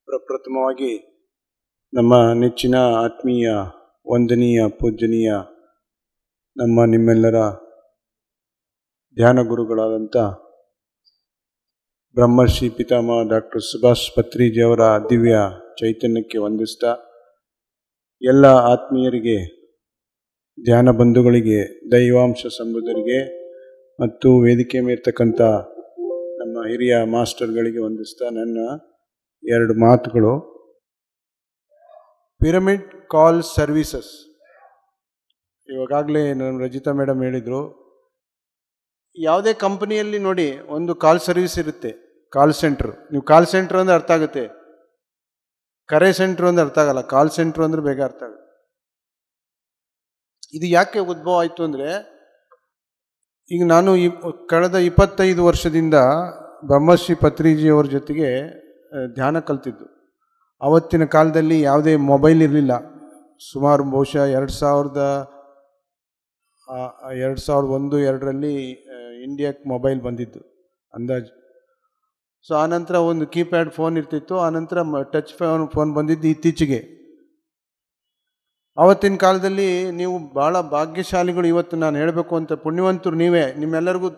ಪ್ರಪ್ರಥಮವಾಗಿ ನಮ್ಮ ನೆಚ್ಚಿನ ಆತ್ಮೀಯ ವಂದನೀಯ ಪೂಜನೀಯ ನಿಮ್ಮೆಲ್ಲರ ಧ್ಯಾನ ಗುರುಗಳಾದಂಥ ಬ್ರಹ್ಮರ್ಷಿ ಪಿತಾಮಹ ಡಾಕ್ಟರ್ ಸುಭಾಷ್ ಪತ್ರಿಜಿಯವರ ದಿವ್ಯ ಚೈತನ್ಯಕ್ಕೆ ವಂದಿಸ್ತಾ, ಎಲ್ಲ ಆತ್ಮೀಯರಿಗೆ, ಧ್ಯಾನ ಬಂಧುಗಳಿಗೆ, ದೈವಾಂಶ ಸಂಬಂಧರಿಗೆ ಮತ್ತು ವೇದಿಕೆ ಮೇರ್ತಕ್ಕಂಥ ನಮ್ಮ ಹಿರಿಯ ಮಾಸ್ಟರ್ಗಳಿಗೆ ವಂದಿಸ್ತಾ ನನ್ನ ಎರಡು ಮಾತುಗಳು. ಪಿರಮಿಡ್ ಕಾಲ್ ಸರ್ವಿಸಸ್, ಇವಾಗಲೇ ನಮ್ಮ ರಜಿತಾ ಮೇಡಮ್ ಹೇಳಿದರು, ಯಾವುದೇ ಕಂಪನಿಯಲ್ಲಿ ನೋಡಿ ಒಂದು ಕಾಲ್ ಸರ್ವಿಸ್ ಇರುತ್ತೆ, ಕಾಲ್ ಸೆಂಟ್ರ್. ನೀವು ಕಾಲ್ ಸೆಂಟ್ರ್ ಅಂದರೆ ಅರ್ಥ ಆಗುತ್ತೆ, ಕರೆ ಸೆಂಟ್ರ್ ಅಂದರೆ ಅರ್ಥ ಆಗಲ್ಲ. ಕಾಲ್ ಸೆಂಟ್ರ್ ಅಂದರೆ ಬೇಗ ಅರ್ಥ ಆಗುತ್ತೆ. ಇದು ಯಾಕೆ ಉದ್ಭವ ಆಯಿತು ಅಂದರೆ, ಈಗ ನಾನು ಕಳೆದ 25 ವರ್ಷದಿಂದ ಬ್ರಹ್ಮರ್ಷಿ ಪತ್ರಿಜಿಯವರ ಜೊತೆಗೆ ಧ್ಯಾನ ಕಲ್ತಿದ್ದು. ಆವತ್ತಿನ ಕಾಲದಲ್ಲಿ ಯಾವುದೇ ಮೊಬೈಲ್ ಇರಲಿಲ್ಲ. ಸುಮಾರು ಬಹುಶಃ 2001-2ರಲ್ಲಿ ಇಂಡಿಯಾಕ್ಕೆ ಮೊಬೈಲ್ ಬಂದಿದ್ದು ಅಂದಾಜು. ಸೊ ಆನಂತರ ಒಂದು ಕೀಪ್ಯಾಡ್ ಫೋನ್ ಇರ್ತಿತ್ತು, ಆನಂತರ ಟಚ್ ಫೋನ್ ಬಂದಿದ್ದು ಇತ್ತೀಚೆಗೆ. ಆವತ್ತಿನ ಕಾಲದಲ್ಲಿ ನೀವು ಭಾಳ ಭಾಗ್ಯಶಾಲಿಗಳು. ಇವತ್ತು ನಾನು ಹೇಳಬೇಕು ಅಂತ, ಪುಣ್ಯವಂತರು ನೀವೇ. ನಿಮ್ಮೆಲ್ಲರಿಗೂ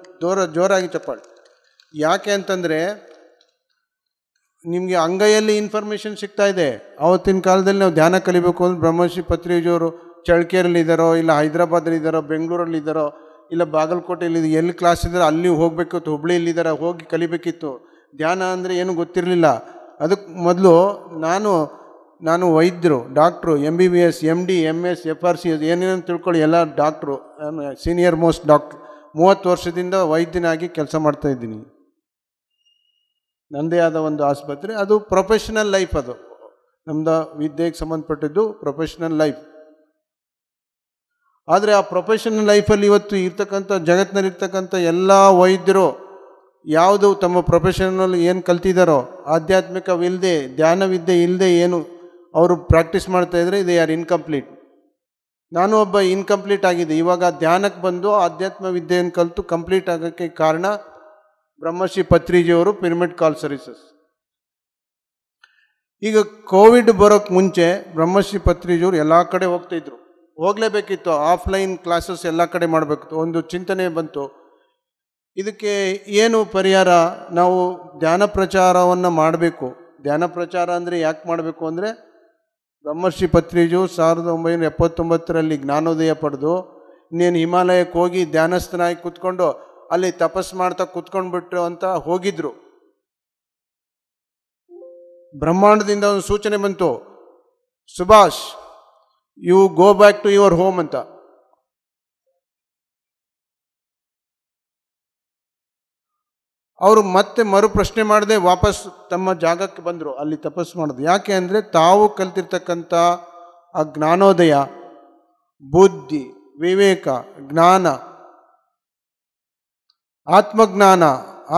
ಜೋರಾಗಿ ಚಪ್ಪಾಳೆ. ಯಾಕೆ ಅಂತಂದರೆ, ನಿಮಗೆ ಅಂಗೈಯಲ್ಲಿ ಇನ್ಫಾರ್ಮೇಷನ್ ಸಿಗ್ತಾ ಇದೆ. ಆವತ್ತಿನ ಕಾಲದಲ್ಲಿ ನಾವು ಧ್ಯಾನ ಕಲಿಬೇಕು ಅಂದ್ರೆ ಬ್ರಹ್ಮರ್ಷಿ ಪತ್ರಿಜಿಯವರು ಚಳ್ಳಕೆರೆಯಲ್ಲಿದ್ದಾರೋ, ಇಲ್ಲ ಹೈದರಾಬಾದಲ್ಲಿದ್ದಾರೋ, ಬೆಂಗಳೂರಲ್ಲಿದ್ದಾರೋ, ಇಲ್ಲ ಬಾಗಲಕೋಟೆಯಲ್ಲಿ ಎಲ್ಲಿ ಕ್ಲಾಸ್ ಇದ್ದಾರೋ ಅಲ್ಲಿ ಹೋಗಬೇಕಿತ್ತು, ಹುಬ್ಳಿಯಲ್ಲಿದ್ದಾರೋ ಹೋಗಿ ಕಲಿಬೇಕಿತ್ತು. ಧ್ಯಾನ ಅಂದರೆ ಏನೂ ಗೊತ್ತಿರಲಿಲ್ಲ. ಅದಕ್ಕೆ ಮೊದಲು ನಾನು ವೈದ್ಯರು, doctor, MBBS, MD, MS, FRC ಏನೇನು ತಿಳ್ಕೊಳ್ಳಿ, ಎಲ್ಲ ಡಾಕ್ಟ್ರು, ಸೀನಿಯರ್ ಮೋಸ್ಟ್ ಡಾಕ್ಟ್ರು. 30 ವರ್ಷದಿಂದ ವೈದ್ಯನಾಗಿ ಕೆಲಸ ಮಾಡ್ತಾಯಿದ್ದೀನಿ. ನನ್ನದೇ ಆದ ಒಂದು ಆಸ್ಪತ್ರೆ. ಅದು ಪ್ರೊಫೆಷನಲ್ ಲೈಫ್. ಅದು ನಮ್ಮದು ವಿದ್ಯೆಗೆ ಸಂಬಂಧಪಟ್ಟಿದ್ದು ಪ್ರೊಫೆಷನಲ್ ಲೈಫ್. ಆದರೆ ಆ ಪ್ರೊಫೆಷನಲ್ ಲೈಫಲ್ಲಿ ಇವತ್ತು ಇರ್ತಕ್ಕಂಥ ಜಗತ್ತಿನಲ್ಲಿರ್ತಕ್ಕಂಥ ಎಲ್ಲ ವೈದ್ಯರು ಯಾವುದು ತಮ್ಮ ಪ್ರೊಫೆಷನಲ್ಲಿ ಏನು ಕಲ್ತಿದ್ದಾರೋ, ಆಧ್ಯಾತ್ಮಿಕವಿಲ್ಲದೆ, ಧ್ಯಾನವಿದ್ಯೆ ಇಲ್ಲದೆ ಏನು ಅವರು ಪ್ರಾಕ್ಟೀಸ್ ಮಾಡ್ತಾಯಿದ್ರೆ, ದೇ ಆರ್ ಇನ್ಕಂಪ್ಲೀಟ್. ನಾನು ಒಬ್ಬ ಇನ್ಕಂಪ್ಲೀಟ್ ಆಗಿದೆ. ಇವಾಗ ಧ್ಯಾನಕ್ಕೆ ಬಂದು ಆಧ್ಯಾತ್ಮ ವಿದ್ಯೆಯನ್ನು ಕಲಿತು ಕಂಪ್ಲೀಟ್ ಆಗೋಕ್ಕೆ ಕಾರಣ ಬ್ರಹ್ಮರ್ಷಿ ಪತ್ರಿಜಿಯವರು ಪಿರಮಿಡ್ ಕಾಲ್ ಸರ್ವಿಸಸ್. ಈಗ ಕೋವಿಡ್ ಬರೋಕ್ಕೆ ಮುಂಚೆ ಬ್ರಹ್ಮರ್ಷಿ ಪತ್ರಿಜಿಯವರು ಎಲ್ಲ ಕಡೆ ಹೋಗ್ತಾಯಿದ್ರು. ಹೋಗಲೇಬೇಕಿತ್ತು, ಆಫ್ಲೈನ್ ಕ್ಲಾಸಸ್ ಎಲ್ಲ ಕಡೆ ಮಾಡಬೇಕಿತ್ತು. ಒಂದು ಚಿಂತನೆ ಬಂತು, ಇದಕ್ಕೆ ಏನು ಪರಿಹಾರ? ನಾವು ಧ್ಯಾನ ಪ್ರಚಾರವನ್ನು ಮಾಡಬೇಕು. ಧ್ಯಾನ ಪ್ರಚಾರ ಅಂದರೆ ಯಾಕೆ ಮಾಡಬೇಕು ಅಂದರೆ, ಬ್ರಹ್ಮರ್ಷಿ ಪತ್ರಿಜಿಯವರು 1979ರಲ್ಲಿ ಜ್ಞಾನೋದಯ ಪಡೆದು ಇನ್ನೇನು ಹಿಮಾಲಯಕ್ಕೆ ಹೋಗಿ ಧ್ಯಾನಸ್ಥನಾಗಿ ಕೂತ್ಕೊಂಡು ಅಲ್ಲಿ ತಪಸ್ಸು ಮಾಡ್ತಾ ಕೂತ್ಕೊಂಡ್ಬಿಟ್ರು ಅಂತ ಹೋಗಿದ್ರು. ಬ್ರಹ್ಮಾಂಡದಿಂದ ಒಂದು ಸೂಚನೆ ಬಂತು, Subhash you go back to your home ಅಂತ. ಅವರು ಮತ್ತೆ ಮರು ಪ್ರಶ್ನೆ ಮಾಡದೆ ವಾಪಸ್ ತಮ್ಮ ಜಾಗಕ್ಕೆ ಬಂದರು, ಅಲ್ಲಿ ತಪಸ್ಸು ಮಾಡೋದು. ಯಾಕೆ ಅಂದರೆ, ತಾವು ಕಲ್ತಿರ್ತಕ್ಕಂಥ ಆ ಜ್ಞಾನೋದಯ, ಬುದ್ಧಿ, ವಿವೇಕ, ಜ್ಞಾನ, ಆತ್ಮಜ್ಞಾನ,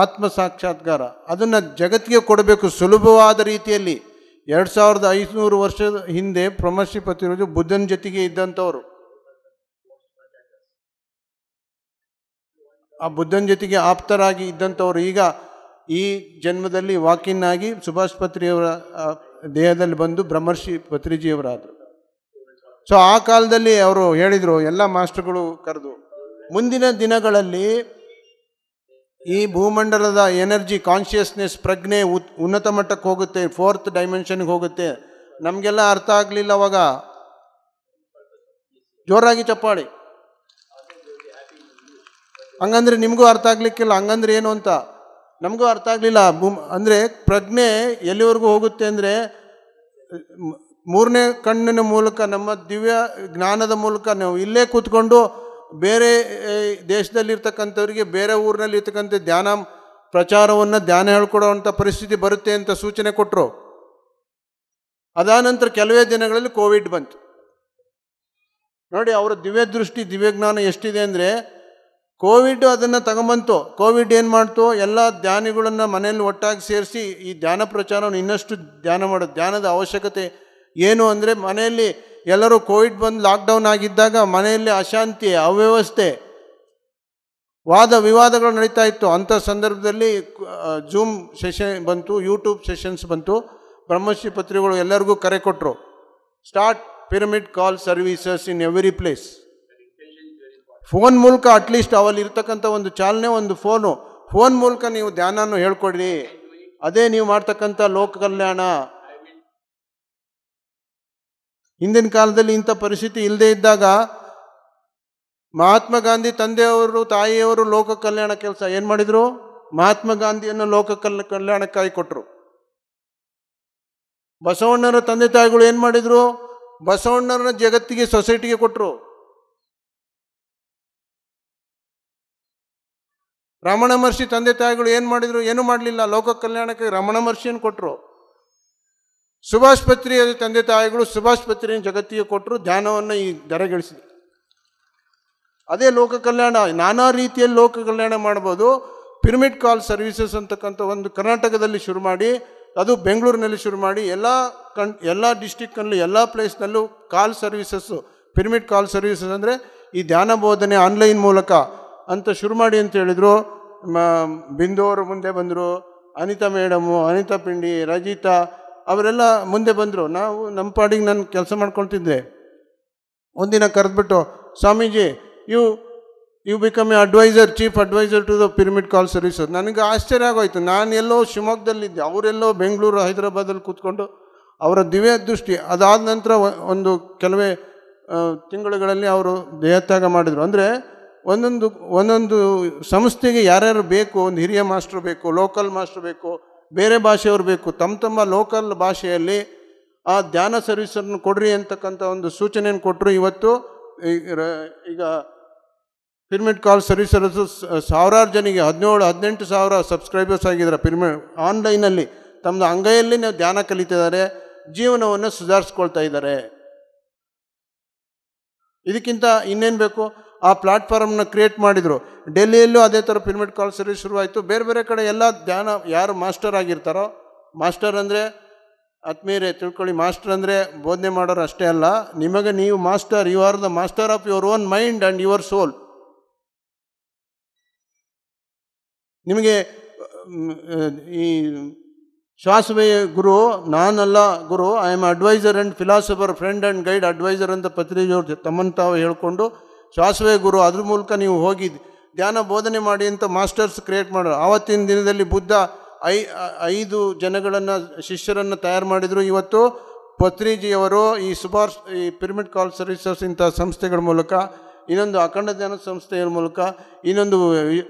ಆತ್ಮ ಸಾಕ್ಷಾತ್ಕಾರ, ಅದನ್ನು ಜಗತ್ತಿಗೆ ಕೊಡಬೇಕು ಸುಲಭವಾದ ರೀತಿಯಲ್ಲಿ. 2500 ವರ್ಷದ ಹಿಂದೆ ಬ್ರಹ್ಮರ್ಷಿ ಪತ್ರಿಜಿಯವರು ಬುದ್ಧನ ಜೊತೆಗೆ ಇದ್ದಂಥವ್ರು. ಆ ಬುದ್ಧನ ಜೊತೆಗೆ ಆಪ್ತರಾಗಿ ಇದ್ದಂಥವ್ರು ಈಗ ಈ ಜನ್ಮದಲ್ಲಿ ವಾಕಿನ್ ಆಗಿ ಸುಭಾಷ್ ಪತ್ರಿಯವರ ದೇಹದಲ್ಲಿ ಬಂದು ಬ್ರಹ್ಮರ್ಷಿ ಪತ್ರಿಜಿಯವರಾದರು. ಸೊ ಆ ಕಾಲದಲ್ಲಿ ಅವರು ಹೇಳಿದರು, ಎಲ್ಲ ಮಾಸ್ಟರ್ಗಳು ಕರೆದು, ಮುಂದಿನ ದಿನಗಳಲ್ಲಿ ಈ ಭೂಮಂಡಲದ ಎನರ್ಜಿ, ಕಾನ್ಷಿಯಸ್ನೆಸ್, ಪ್ರಜ್ಞೆ ಉನ್ನತ ಮಟ್ಟಕ್ಕೆ ಹೋಗುತ್ತೆ, 4th ಡೈಮೆನ್ಷನ್ಗೆ ಹೋಗುತ್ತೆ. ನಮಗೆಲ್ಲ ಅರ್ಥ ಆಗಲಿಲ್ಲ ಅವಾಗ. ಜೋರಾಗಿ ಚಪ್ಪಾಳಿ. ಹಂಗಂದ್ರೆ ನಿಮಗೂ ಅರ್ಥ ಆಗ್ಲಿಕ್ಕಿಲ್ಲ. ಹಂಗಂದ್ರೆ ಏನು ಅಂತ ನಮಗೂ ಅರ್ಥ ಆಗಲಿಲ್ಲ. ಅಂದರೆ ಪ್ರಜ್ಞೆ ಎಲ್ಲಿವರೆಗೂ ಹೋಗುತ್ತೆ ಅಂದರೆ, 3ನೇ ಕಣ್ಣಿನ ಮೂಲಕ, ನಮ್ಮ ದಿವ್ಯ ಜ್ಞಾನದ ಮೂಲಕ ನಾವು ಇಲ್ಲೇ ಕೂತ್ಕೊಂಡು ಬೇರೆ ದೇಶದಲ್ಲಿರ್ತಕ್ಕಂಥವ್ರಿಗೆ, ಬೇರೆ ಊರಿನಲ್ಲಿ ಇರ್ತಕ್ಕಂಥ ಧ್ಯಾನ ಪ್ರಚಾರವನ್ನು, ಧ್ಯಾನ ಹೇಳ್ಕೊಡೋವಂಥ ಪರಿಸ್ಥಿತಿ ಬರುತ್ತೆ ಅಂತ ಸೂಚನೆ ಕೊಟ್ಟರು. ಅದಾನಂತರ ಕೆಲವೇ ದಿನಗಳಲ್ಲಿ ಕೋವಿಡ್ ಬಂತು. ನೋಡಿ ಅವರ ದಿವ್ಯ ದೃಷ್ಟಿ, ದಿವ್ಯಜ್ಞಾನ ಎಷ್ಟಿದೆ ಅಂದರೆ, ಕೋವಿಡ್ ಅದನ್ನು ತಗೊಂಬಂತು. ಕೋವಿಡ್ ಏನು ಮಾಡ್ತು, ಎಲ್ಲ ಧ್ಯಾನಿಗಳನ್ನು ಮನೆಯಲ್ಲಿ ಒಟ್ಟಾಗಿ ಸೇರಿಸಿ ಈ ಧ್ಯಾನ ಪ್ರಚಾರವನ್ನು ಇನ್ನಷ್ಟು ಧ್ಯಾನ ಮಾಡೋದು. ಧ್ಯಾನದ ಅವಶ್ಯಕತೆ ಏನು ಅಂದರೆ, ಮನೆಯಲ್ಲಿ ಎಲ್ಲರೂ ಕೋವಿಡ್ ಬಂದು ಲಾಕ್ಡೌನ್ ಆಗಿದ್ದಾಗ ಮನೆಯಲ್ಲಿ ಅಶಾಂತಿ, ಅವ್ಯವಸ್ಥೆ, ವಾದ ವಿವಾದಗಳು ನಡೀತಾ ಇತ್ತು. ಅಂಥ ಸಂದರ್ಭದಲ್ಲಿ ಝೂಮ್ ಸೆಷನ್ ಬಂತು, ಯೂಟ್ಯೂಬ್ ಸೆಷನ್ಸ್ ಬಂತು. ಬ್ರಹ್ಮಶ್ರೀ ಪತ್ರಿಗಳು ಎಲ್ಲರಿಗೂ ಕರೆ ಕೊಟ್ಟರು, start pyramid call services in every place. Phone ಮೂಲಕ ಅಟ್ಲೀಸ್ಟ್ ಅವಲ್ಲಿ ಇರ್ತಕ್ಕಂಥ ಒಂದು ಚಾಲನೆ, ಒಂದು ಫೋನ್ ಮೂಲಕ ನೀವು ಧ್ಯಾನವನ್ನು ಹೇಳ್ಕೊಡ್ರಿ. ಅದೇ ನೀವು ಮಾಡ್ತಕ್ಕಂಥ ಲೋಕ ಕಲ್ಯಾಣ. ಹಿಂದಿನ ಕಾಲದಲ್ಲಿ ಇಂಥ ಪರಿಸ್ಥಿತಿ ಇಲ್ಲದೆ ಇದ್ದಾಗ ಮಹಾತ್ಮ ಗಾಂಧಿ ತಂದೆಯವರು ತಾಯಿಯವರು ಲೋಕ ಕಲ್ಯಾಣ ಕೆಲಸ ಏನು ಮಾಡಿದ್ರು? ಮಹಾತ್ಮ ಗಾಂಧಿಯನ್ನು ಲೋಕ ಕಲ್ಯಾಣಕ್ಕಾಗಿ ಕೊಟ್ಟರು. ಬಸವಣ್ಣರ ತಂದೆ ತಾಯಿಗಳು ಏನು ಮಾಡಿದ್ರು? ಬಸವಣ್ಣರನ್ನ ಜಗತ್ತಿಗೆ, ಸೊಸೈಟಿಗೆ ಕೊಟ್ಟರು. ರಮಣ ಮಹರ್ಷಿ ತಂದೆ ತಾಯಿಗಳು ಏನು ಮಾಡಿದ್ರು? ಏನು ಮಾಡಲಿಲ್ಲ, ಲೋಕ ಕಲ್ಯಾಣಕ್ಕೆ ರಮಣ ಮಹರ್ಷಿಯನ್ನು ಕೊಟ್ಟರು. ಸುಭಾಷ್ ಪತ್ರಿ ತಂದೆ ತಾಯಿಗಳು ಸುಭಾಷ್ ಪತ್ರಿಯನ್ನು ಜಗತ್ತಿಗೆ ಕೊಟ್ಟರು, ಧ್ಯಾನವನ್ನು ಈ ಧರೆಗಿಳಿಸಿದ್ರು. ಅದೇ ಲೋಕ ಕಲ್ಯಾಣ. ನಾನಾ ರೀತಿಯಲ್ಲಿ ಲೋಕ ಕಲ್ಯಾಣ ಮಾಡ್ಬೋದು. ಪಿರಮಿಡ್ ಕಾಲ್ ಸರ್ವಿಸಸ್ ಅಂತಕ್ಕಂಥ ಒಂದು ಕರ್ನಾಟಕದಲ್ಲಿ ಶುರು ಮಾಡಿ, ಅದು ಬೆಂಗಳೂರಿನಲ್ಲಿ ಶುರು ಮಾಡಿ, ಎಲ್ಲ ಡಿಸ್ಟಿಕ್ನಲ್ಲೂ ಎಲ್ಲ ಪ್ಲೇಸ್ನಲ್ಲೂ ಕಾಲ್ ಸರ್ವಿಸಸ್ಸು, ಪಿರಮಿಡ್ ಕಾಲ್ ಸರ್ವಿಸಸ್ ಅಂದರೆ ಈ ಧ್ಯಾನ ಬೋಧನೆ ಆನ್ಲೈನ್ ಮೂಲಕ ಅಂತ ಶುರು ಮಾಡಿ ಅಂತ ಹೇಳಿದರು. ಬಿಂದು ಅವರು ಮುಂದೆ ಬಂದರು, ಅನಿತಾ ಮೇಡಮು, ಅನಿತಾ ಪಿಂಡಿ, ರಜಿತಾ ಅವರೆಲ್ಲ ಮುಂದೆ ಬಂದರು. ನಾವು ನಮ್ಮ ಪಾಡಿಗೆ ನಾನು ಕೆಲಸ ಮಾಡ್ಕೊಳ್ತಿದ್ದೆ. ಒಂದಿನ ಕರೆದ್ಬಿಟ್ಟು, Swamiji you become a adviser, chief adviser to the pyramid call services. ನನಗೆ ಆಶ್ಚರ್ಯ ಆಗೋಯ್ತು. ನಾನೆಲ್ಲೋ ಶಿವಮೊಗ್ಗದಲ್ಲಿದ್ದೆ, ಅವರೆಲ್ಲೋ ಬೆಂಗಳೂರು ಹೈದರಾಬಾದಲ್ಲಿ ಕೂತ್ಕೊಂಡು ಅವರ ದಿವ್ಯ ದೃಷ್ಟಿ. ಅದಾದ ನಂತರ ಒಂದು ಕೆಲವೇ ತಿಂಗಳುಗಳಲ್ಲಿ ಅವರು ದೇಹತ್ಯಾಗ ಮಾಡಿದರು. ಅಂದರೆ ಒಂದೊಂದು ಸಂಸ್ಥೆಗೆ ಯಾರ್ಯಾರು ಬೇಕು, ಒಂದು ಹಿರಿಯ ಮಾಸ್ಟ್ರು ಬೇಕು, ಲೋಕಲ್ ಮಾಸ್ಟ್ರು ಬೇಕು, ಬೇರೆ ಭಾಷೆಯವರು ಬೇಕು. ತಮ್ಮ ಲೋಕಲ್ ಭಾಷೆಯಲ್ಲಿ ಆ ಧ್ಯಾನ ಸರ್ವಿಸನ್ನು ಕೊಡ್ರಿ ಅಂತಕ್ಕಂಥ ಒಂದು ಸೂಚನೆಯನ್ನು ಕೊಟ್ಟರು. ಇವತ್ತು ಈಗ ಪಿರಮಿಡ್ ಕಾಲ್ ಸರ್ವಿಸಸ್ ಸಾವಿರಾರು ಜನಿಗೆ 17-18 ಸಬ್ಸ್ಕ್ರೈಬರ್ಸ್ ಆಗಿದ್ದಾರೆ. ಪಿರಮಿಡ್ ಆನ್ಲೈನಲ್ಲಿ ತಮ್ಮದು ಅಂಗೈಯಲ್ಲಿ ನಾವು ಧ್ಯಾನ ಕಲಿತಿದ್ದಾರೆ, ಜೀವನವನ್ನು ಸುಧಾರಿಸ್ಕೊಳ್ತಾ ಇದ್ದಾರೆ. ಇದಕ್ಕಿಂತ ಇನ್ನೇನು ಬೇಕು? ಆ ಪ್ಲಾಟ್ಫಾರ್ಮ್ನ ಕ್ರಿಯೇಟ್ ಮಾಡಿದರು. ಡೆಲ್ಲಿಯಲ್ಲೂ ಅದೇ ಥರ ಪಿರಮಿಡ್ ಕಾಲ್ ಸರ್ವಿಸ್ ಶುರುವಾಯಿತು. ಬೇರೆ ಬೇರೆ ಕಡೆ ಎಲ್ಲ ಧ್ಯಾನ ಯಾರು ಮಾಸ್ಟರ್ ಆಗಿರ್ತಾರೋ, ಮಾಸ್ಟರ್ ಅಂದರೆ ಆತ್ಮೀಯರೇ ತಿಳ್ಕೊಳ್ಳಿ, ಮಾಸ್ಟರ್ ಅಂದರೆ ಬೋಧನೆ ಮಾಡೋರು ಅಷ್ಟೇ ಅಲ್ಲ, ನಿಮಗೆ ನೀವು master, you are the master of your own mind and your soul. ನಿಮಗೆ ಈ ಶಾಶ್ವತ ಗುರು ನಾನಲ್ಲ ಗುರು, I am adviser and philosopher, friend and guide adviser ಅಂತ ಪತ್ರಿಕೆಯವ್ರು ತಮ್ಮನ್ನು ತಾವು ಹೇಳ್ಕೊಂಡು ಶಾಶ್ವತ ಗುರು, ಅದ್ರ ಮೂಲಕ ನೀವು ಹೋಗಿ ಧ್ಯಾನ ಬೋಧನೆ ಮಾಡಿ ಅಂತ ಮಾಸ್ಟರ್ಸ್ ಕ್ರಿಯೇಟ್ ಮಾಡೋರು. ಆವತ್ತಿನ ದಿನದಲ್ಲಿ ಬುದ್ಧ 5 ಜನಗಳನ್ನು, ಶಿಷ್ಯರನ್ನು ತಯಾರು ಮಾಡಿದರು. ಇವತ್ತು ಪತ್ರಿಜಿಯವರು ಈ ಪಿರಮಿಡ್ ಕಾಲ್ ಸರ್ವಿಸಸ್ ಇಂಥ ಸಂಸ್ಥೆಗಳ ಮೂಲಕ, ಇನ್ನೊಂದು ಅಖಂಡ ಧ್ಯಾನ ಸಂಸ್ಥೆಯ ಮೂಲಕ, ಇನ್ನೊಂದು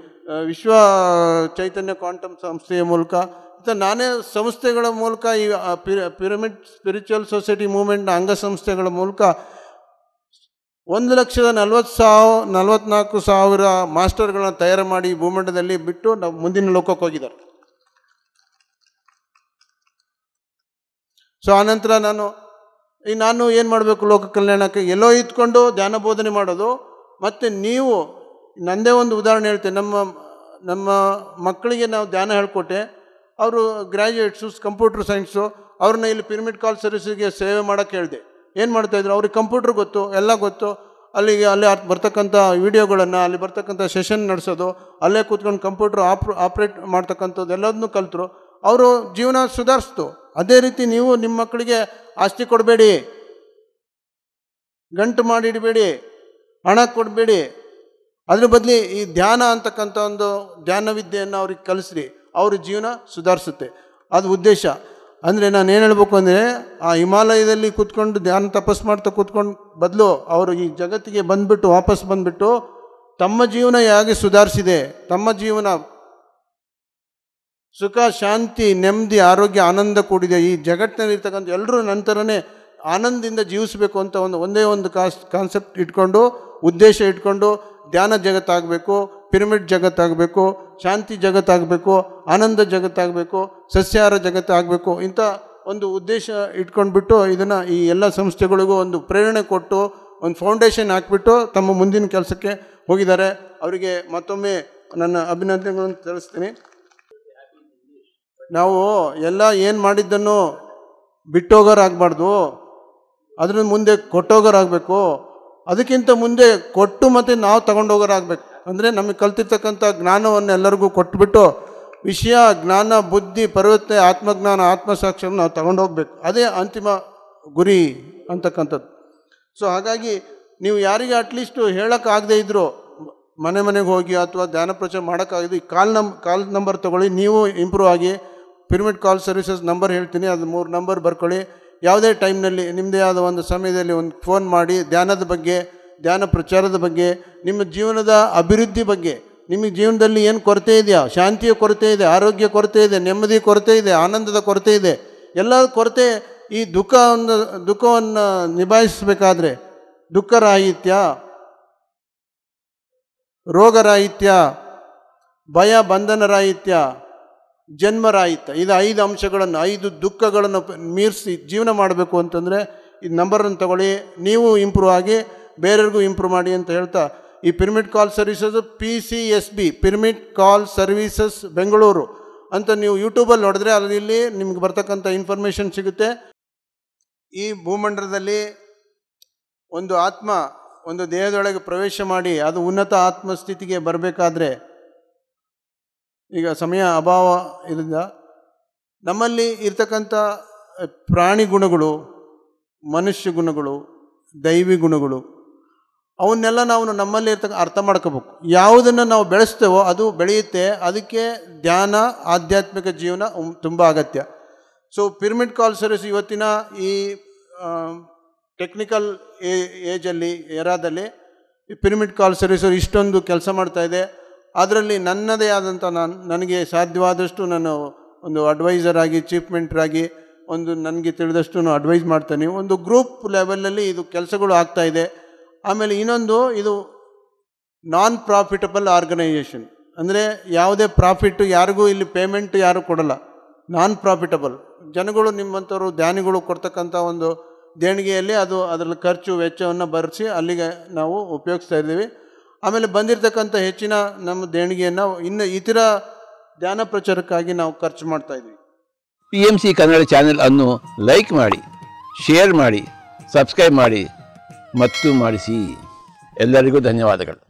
ವಿಶ್ವ ಚೈತನ್ಯ ಕ್ವಾಂಟಮ್ ಸಂಸ್ಥೆಯ ಮೂಲಕ, ನಾನೇ ಸಂಸ್ಥೆಗಳ ಮೂಲಕ ಈ ಪಿರಮಿಡ್ ಸ್ಪಿರಿಚುವಲ್ ಸೊಸೈಟಿ ಮೂವ್ಮೆಂಟ್ನ ಅಂಗಸಂಸ್ಥೆಗಳ ಮೂಲಕ 1,44,000 ಮಾಸ್ಟರ್ಗಳನ್ನ ತಯಾರು ಮಾಡಿ ಭೂಮಂಡಲದಲ್ಲಿ ಬಿಟ್ಟು ನಾವು ಮುಂದಿನ ಲೋಕಕ್ಕೆ ಹೋಗಿದ್ದಾರೆ. ಸೊ ಆನಂತರ ನಾನು ಏನು ಮಾಡಬೇಕು? ಲೋಕ ಕಲ್ಯಾಣಕ್ಕೆ ಎಲ್ಲೋ ಇದ್ಕೊಂಡು ಧ್ಯಾನ ಬೋಧನೆ ಮಾಡೋದು. ಮತ್ತು ನೀವು, ನಂದೇ ಒಂದು ಉದಾಹರಣೆ ಹೇಳ್ತೇನೆ. ನಮ್ಮ ಮಕ್ಕಳಿಗೆ ನಾವು ಧ್ಯಾನ ಹೇಳ್ಕೊಟ್ಟೆ. ಅವರು ಗ್ರ್ಯಾಜುಯೇಟ್ಸು, ಕಂಪ್ಯೂಟರ್ ಸೈನ್ಸು, ಅವ್ರನ್ನ ಇಲ್ಲಿ ಪಿರಮಿಡ್ ಕಾಲ್ ಸರ್ವಿಸಿಗೆ ಸೇವೆ ಮಾಡೋಕ್ಕೆ ಹೇಳಿದೆ. ಏನು ಮಾಡ್ತಾಯಿದ್ರು? ಅವ್ರಿಗೆ ಕಂಪ್ಯೂಟ್ರ್ ಗೊತ್ತು, ಎಲ್ಲ ಗೊತ್ತು. ಅಲ್ಲಿ ಬರ್ತಕ್ಕಂಥ ವೀಡಿಯೋಗಳನ್ನು, ಅಲ್ಲಿ ಬರ್ತಕ್ಕಂಥ ಸೆಷನ್ ನಡೆಸೋದು, ಅಲ್ಲೇ ಕೂತ್ಕೊಂಡು ಕಂಪ್ಯೂಟ್ರ್ ಆಪ್ರೇಟ್ ಮಾಡ್ತಕ್ಕಂಥದ್ದು ಎಲ್ಲದನ್ನೂ ಕಲಿತರು. ಅವರು ಜೀವನ ಸುಧಾರಿಸ್ತು. ಅದೇ ರೀತಿ ನೀವು ನಿಮ್ಮ ಮಕ್ಕಳಿಗೆ ಆಸ್ತಿ ಕೊಡಬೇಡಿ, ಗಂಟು ಮಾಡಿಡಬೇಡಿ, ಹಣ ಕೊಡಬೇಡಿ. ಅದ್ರ ಬದಲಿ ಈ ಧ್ಯಾನ ಅಂತಕ್ಕಂಥ ಒಂದು ಧ್ಯಾನ ವಿದ್ಯೆಯನ್ನು ಅವ್ರಿಗೆ ಕಲಿಸ್ರಿ, ಅವ್ರ ಜೀವನ ಸುಧಾರಿಸುತ್ತೆ. ಅದು ಉದ್ದೇಶ. ಅಂದರೆ ನಾನು ಏನು ಹೇಳ್ಬೇಕು ಅಂದರೆ, ಆ ಹಿಮಾಲಯದಲ್ಲಿ ಕೂತ್ಕೊಂಡು ಧ್ಯಾನ ತಪಸ್ ಮಾಡ್ತಾ ಕೂತ್ಕೊಂಡು ಬದಲು ಅವರು ಈ ಜಗತ್ತಿಗೆ ವಾಪಸ್ ಬಂದುಬಿಟ್ಟು ತಮ್ಮ ಜೀವನ ಹೇಗೆ ಸುಧಾರಿಸಿದೆ, ತಮ್ಮ ಜೀವನ ಸುಖ, ಶಾಂತಿ, ನೆಮ್ಮದಿ, ಆರೋಗ್ಯ, ಆನಂದ ಕೂಡಿದೆ, ಈ ಜಗತ್ತಿನಲ್ಲಿರ್ತಕ್ಕಂಥ ಎಲ್ಲರೂ ನಂತರನೇ ಆನಂದದಿಂದ ಜೀವಿಸಬೇಕು ಅಂತ ಒಂದೇ ಒಂದು ಕಾನ್ಸೆಪ್ಟ್ ಇಟ್ಕೊಂಡು, ಉದ್ದೇಶ ಇಟ್ಕೊಂಡು ಧ್ಯಾನ ಜಗತ್ತಾಗಬೇಕು, ಪಿರಮಿಡ್ ಜಗತ್ತಾಗಬೇಕು, ಶಾಂತಿ ಜಗತ್ತಾಗಬೇಕು, ಆನಂದ ಜಗತ್ತಾಗಬೇಕು, ಸಸ್ಯಾಹಾರ ಜಗತ್ತಾಗಬೇಕು, ಇಂಥ ಒಂದು ಉದ್ದೇಶ ಇಟ್ಕೊಂಡ್ಬಿಟ್ಟು ಇದನ್ನು ಈ ಎಲ್ಲ ಸಂಸ್ಥೆಗಳಿಗೂ ಒಂದು ಪ್ರೇರಣೆ ಕೊಟ್ಟು ಒಂದು ಫೌಂಡೇಶನ್ ಹಾಕ್ಬಿಟ್ಟು ತಮ್ಮ ಮುಂದಿನ ಕೆಲಸಕ್ಕೆ ಹೋಗಿದ್ದಾರೆ. ಅವರಿಗೆ ಮತ್ತೊಮ್ಮೆ ನನ್ನ ಅಭಿನಂದನೆಗಳನ್ನು ತಿಳಿಸ್ತೀನಿ. ನಾವು ಎಲ್ಲ ಏನು ಮಾಡಿದ್ದನ್ನು ಬಿಟ್ಟೋಗೋರಾಗಬಾರ್ದು, ಅದ್ರ ಮುಂದೆ ಕೊಟ್ಟೋಗೋರಾಗಬೇಕು. ಅದಕ್ಕಿಂತ ಮುಂದೆ ಕೊಟ್ಟು ಮತ್ತು ನಾವು ತಗೊಂಡೋಗೋರಾಗಬೇಕು. ಅಂದರೆ ನಮಗೆ ಕಲ್ತಿರ್ತಕ್ಕಂಥ ಜ್ಞಾನವನ್ನು ಎಲ್ಲರಿಗೂ ಕೊಟ್ಬಿಟ್ಟು ವಿಷಯ ಜ್ಞಾನ ಬುದ್ಧಿ ಪರಿವರ್ತನೆ ಆತ್ಮಜ್ಞಾನ ಆತ್ಮಸಾಕ್ಷರ ನಾವು ತಗೊಂಡೋಗ್ಬೇಕು. ಅದೇ ಅಂತಿಮ ಗುರಿ ಅಂತಕ್ಕಂಥದ್ದು. ಸೊ ಹಾಗಾಗಿ ನೀವು ಯಾರಿಗೆ ಅಟ್ಲೀಸ್ಟು ಹೇಳೋಕ್ಕಾಗದೇ ಇದ್ದರೂ ಮನೆಗೆ ಹೋಗಿ ಅಥವಾ ಧ್ಯಾನ ಪ್ರಚಾರ ಮಾಡೋಕ್ಕಾಗದು, ಈ ಕಾಲ್ ನಂಬರ್ ತೊಗೊಳ್ಳಿ, ನೀವು ಇಂಪ್ರೂವ್ ಆಗಿ. ಪಿರಮಿಡ್ ಕಾಲ್ ಸರ್ವಿಸಸ್ ನಂಬರ್ ಹೇಳ್ತೀನಿ, ಅದು 3 ನಂಬರ್ ಬರ್ಕೊಳ್ಳಿ. ಯಾವುದೇ ಟೈಮ್ನಲ್ಲಿ ನಿಮ್ಮದೇ ಆದ ಒಂದು ಸಮಯದಲ್ಲಿ ಒಂದು ಫೋನ್ ಮಾಡಿ ಧ್ಯಾನದ ಬಗ್ಗೆ, ಧ್ಯಾನ ಪ್ರಚಾರದ ಬಗ್ಗೆ, ನಿಮ್ಮ ಜೀವನದ ಅಭಿವೃದ್ಧಿ ಬಗ್ಗೆ, ನಿಮಗೆ ಜೀವನದಲ್ಲಿ ಏನು ಕೊರತೆ ಇದೆಯಾ, ಶಾಂತಿಯ ಕೊರತೆ ಇದೆ, ಆರೋಗ್ಯ ಕೊರತೆ ಇದೆ, ನೆಮ್ಮದಿ ಕೊರತೆ ಇದೆ, ಆನಂದದ ಕೊರತೆ ಇದೆ, ಎಲ್ಲ ಕೊರತೆ ಈ ದುಃಖವನ್ನು ನಿಭಾಯಿಸಬೇಕಾದ್ರೆ ದುಃಖರಾಹಿತ್ಯ, ರೋಗರಾಹಿತ್ಯ, ಭಯ ಬಂಧನರಾಹಿತ್ಯ, ಜನ್ಮರಾಹಿತ್ಯ, ಇದು 5 ಅಂಶಗಳನ್ನು 5 ದುಃಖಗಳನ್ನು ಮೀರಿಸಿ ಜೀವನ ಮಾಡಬೇಕು ಅಂತಂದರೆ ಈ ನಂಬರನ್ನು ತಗೊಳ್ಳಿ. ನೀವು ಇಂಪ್ರೂವ್ ಆಗಿ ಬೇರೆಯವ್ರಿಗೂ ಇಂಪ್ರೂವ್ ಮಾಡಿ ಅಂತ ಹೇಳ್ತಾ, ಈ pyramid call services PCSB pyramid call services Bengaluru ಅಂತ ನೀವು ಯೂಟ್ಯೂಬಲ್ಲಿ ನೋಡಿದ್ರೆ ಅಲ್ಲಿ ನಿಮ್ಗೆ ಬರ್ತಕ್ಕಂಥ ಇನ್ಫಾರ್ಮೇಷನ್ ಸಿಗುತ್ತೆ. ಈ ಭೂಮಂಡಲದಲ್ಲಿ ಒಂದು ಆತ್ಮ ಒಂದು ದೇಹದೊಳಗೆ ಪ್ರವೇಶ ಮಾಡಿ ಅದು ಉನ್ನತ ಆತ್ಮಸ್ಥಿತಿಗೆ ಬರಬೇಕಾದ್ರೆ, ಈಗ ಸಮಯ ಅಭಾವ ಇರಿಂದ ನಮ್ಮಲ್ಲಿ ಇರ್ತಕ್ಕಂಥ ಪ್ರಾಣಿ ಗುಣಗಳು, ಮನುಷ್ಯ ಗುಣಗಳು, ದೈವಿ ಗುಣಗಳು, ಅವನ್ನೆಲ್ಲ ನಾವು ನಮ್ಮಲ್ಲಿ ಅರ್ಥ ಮಾಡ್ಕೋಬೇಕು. ಯಾವುದನ್ನು ನಾವು ಬೆಳೆಸ್ತೇವೋ ಅದು ಬೆಳೆಯುತ್ತೆ. ಅದಕ್ಕೆ ಧ್ಯಾನ, ಆಧ್ಯಾತ್ಮಿಕ ಜೀವನ ತುಂಬ ಅಗತ್ಯ. ಸೊ ಪಿರಮಿಡ್ ಕಾಲ್ ಸರ್ವಿಸ್ ಇವತ್ತಿನ ಈ ಟೆಕ್ನಿಕಲ್ ಏಜಲ್ಲಿ ಎರಾದಲ್ಲಿ ಈ ಪಿರಮಿಡ್ ಕಾಲ್ ಸರ್ವಿಸ್ ಇಷ್ಟೊಂದು ಕೆಲಸ ಮಾಡ್ತಾಯಿದೆ. ಅದರಲ್ಲಿ ನನ್ನದೇ ಆದಂಥ ನನಗೆ ಸಾಧ್ಯವಾದಷ್ಟು ನಾನು ಒಂದು ಅಡ್ವೈಸರ್ ಆಗಿ, ಚೀಫ್ ಮೆಂಟ್ರಾಗಿ ನನಗೆ ತಿಳಿದಷ್ಟು ಅಡ್ವೈಸ್ ಮಾಡ್ತಾನೆ. ಒಂದು ಗ್ರೂಪ್ ಲೆವೆಲಲ್ಲಿ ಇದು ಕೆಲಸಗಳು ಆಗ್ತಾಯಿದೆ. ಆಮೇಲೆ ಇನ್ನೊಂದು, ಇದು ನಾನ್ ಪ್ರಾಫಿಟಬಲ್ ಆರ್ಗನೈಜೇಷನ್, ಅಂದರೆ ಯಾವುದೇ ಪ್ರಾಫಿಟ್ಟು ಯಾರಿಗೂ ಇಲ್ಲಿ ಪೇಮೆಂಟ್ ಯಾರು ಕೊಡಲ್ಲ. ನಾನ್ ಪ್ರಾಫಿಟಬಲ್ ಜನಗಳು, ನಿಮ್ಮಂಥವ್ರು ಧ್ಯಾನಿಗಳು ಕೊಡ್ತಕ್ಕಂಥ ಒಂದು ದೇಣಿಗೆಯಲ್ಲಿ ಅದರಲ್ಲಿ ಖರ್ಚು ವೆಚ್ಚವನ್ನು ಬರೆಸಿ ಅಲ್ಲಿಗೆ ನಾವು ಉಪಯೋಗಿಸ್ತಾ ಇದ್ದೀವಿ. ಆಮೇಲೆ ಬಂದಿರತಕ್ಕಂಥ ಹೆಚ್ಚಿನ ನಮ್ಮ ದೇಣಿಗೆಯನ್ನು ಇನ್ನು ಇತರ ಧ್ಯಾನ ಪ್ರಚಾರಕ್ಕಾಗಿ ನಾವು ಖರ್ಚು ಮಾಡ್ತಾಯಿದ್ದೀವಿ. PMC ಕನ್ನಡ ಚಾನೆಲ್ ಅನ್ನು ಲೈಕ್ ಮಾಡಿ, ಶೇರ್ ಮಾಡಿ, ಸಬ್ಸ್ಕ್ರೈಬ್ ಮಾಡಿ ಮತ್ತು ಮಾಡಿಸಿ. ಎಲ್ಲರಿಗೂ ಧನ್ಯವಾದಗಳು.